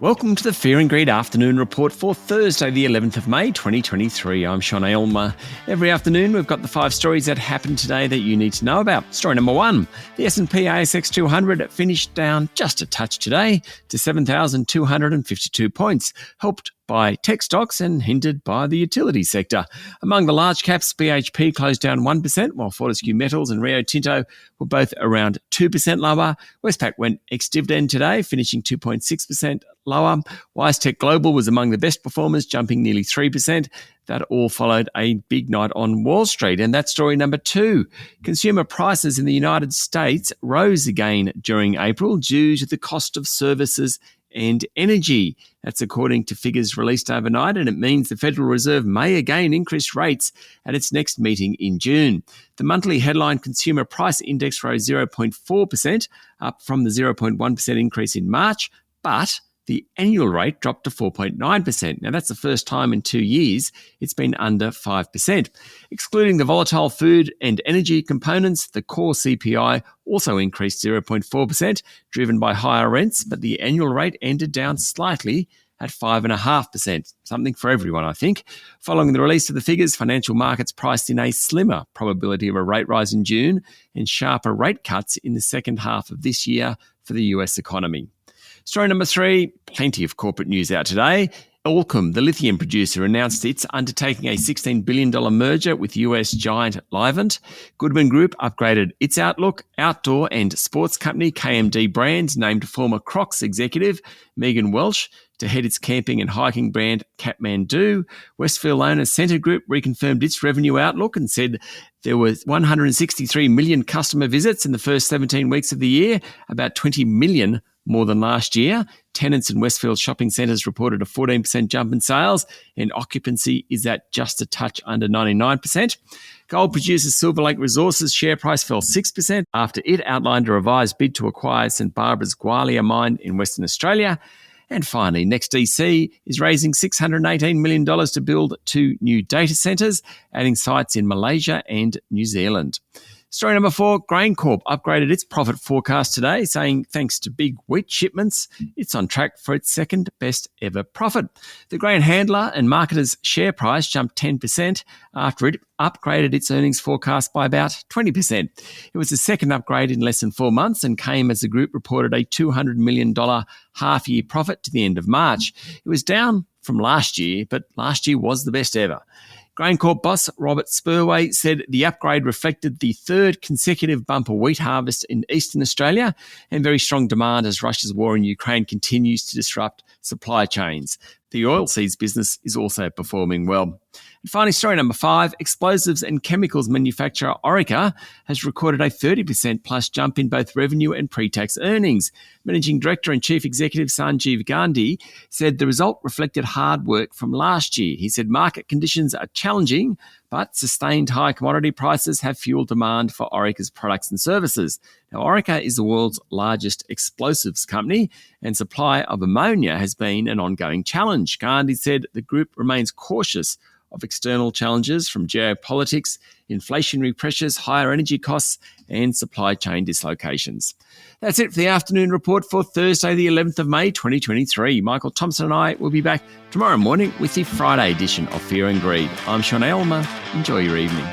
Welcome to the Fear and Greed Afternoon Report for Thursday, the 11th of May, 2023. I'm Sean Aylmer. Every afternoon, we've got the 5 stories that happened today that you need to know about. Story number 1, the S&P ASX 200 finished down just a touch today to 7,252 points, helped by tech stocks and hindered by the utility sector. Among the large caps, BHP closed down 1%, while Fortescue Metals and Rio Tinto were both around 2% lower. Westpac went ex-dividend today, finishing 2.6% lower. WiseTech Global was among the best performers, jumping nearly 3%. That all followed a big night on Wall Street. And that's story number 2. Consumer prices in the United States rose again during April due to the cost of services and energy. That's according to figures released overnight, and it means the Federal Reserve may again increase rates at its next meeting in June. The monthly headline consumer price index rose 0.4%, up from the 0.1% increase in March, but the annual rate dropped to 4.9%. Now, that's the first time in 2 years it's been under 5%. Excluding the volatile food and energy components, the core CPI also increased 0.4%, driven by higher rents, but the annual rate ended down slightly at 5.5%. Something for everyone, I think. Following the release of the figures, financial markets priced in a slimmer probability of a rate rise in June and sharper rate cuts in the second half of this year for the US economy. Story number 3, plenty of corporate news out today. Allkem, the lithium producer, announced it's undertaking a $16 billion merger with US giant Livent. Goodman Group upgraded its outlook. Outdoor and sports company KMD Brands named former Crocs executive Megan Welsh to head its camping and hiking brand Kathmandu. Westfield owner Scentre Group reconfirmed its revenue outlook and said there were 163 million customer visits in the first 17 weeks of the year, about 20 million more than last year. Tenants in Westfield shopping centres reported a 14% jump in sales, and occupancy is at just a touch under 99%. Gold producer Silver Lake Resources share price fell 6% after it outlined a revised bid to acquire St Barbara's Gwalia mine in Western Australia. And finally, NextDC is raising $618 million to build 2 new data centres, adding sites in Malaysia and New Zealand. Story number 4, GrainCorp upgraded its profit forecast today, saying thanks to big wheat shipments, it's on track for its second best ever profit. The grain handler and marketer's share price jumped 10% after it upgraded its earnings forecast by about 20%. It was the second upgrade in less than 4 months and came as the group reported a $200 million half-year profit to the end of March. It was down from last year, but last year was the best ever. GrainCorp boss Robert Spurway said the upgrade reflected the 3rd consecutive bumper wheat harvest in eastern Australia and very strong demand as Russia's war in Ukraine continues to disrupt supply chains. The oilseeds business is also performing well. And finally, story number 5, explosives and chemicals manufacturer Orica has recorded a 30% plus jump in both revenue and pre-tax earnings. Managing Director and Chief Executive Sanjeev Gandhi said the result reflected hard work from last year. He said market conditions are challenging, but sustained high commodity prices have fueled demand for Orica's products and services. Now, Orica is the world's largest explosives company, and supply of ammonia has been an ongoing challenge. Gandhi said the group remains cautious of external challenges from geopolitics, inflationary pressures, higher energy costs, and supply chain dislocations. That's it for the afternoon report for Thursday, the 11th of May, 2023. Michael Thompson and I will be back tomorrow morning with the Friday edition of Fear and Greed. I'm Sean Aylmer. Enjoy your evening.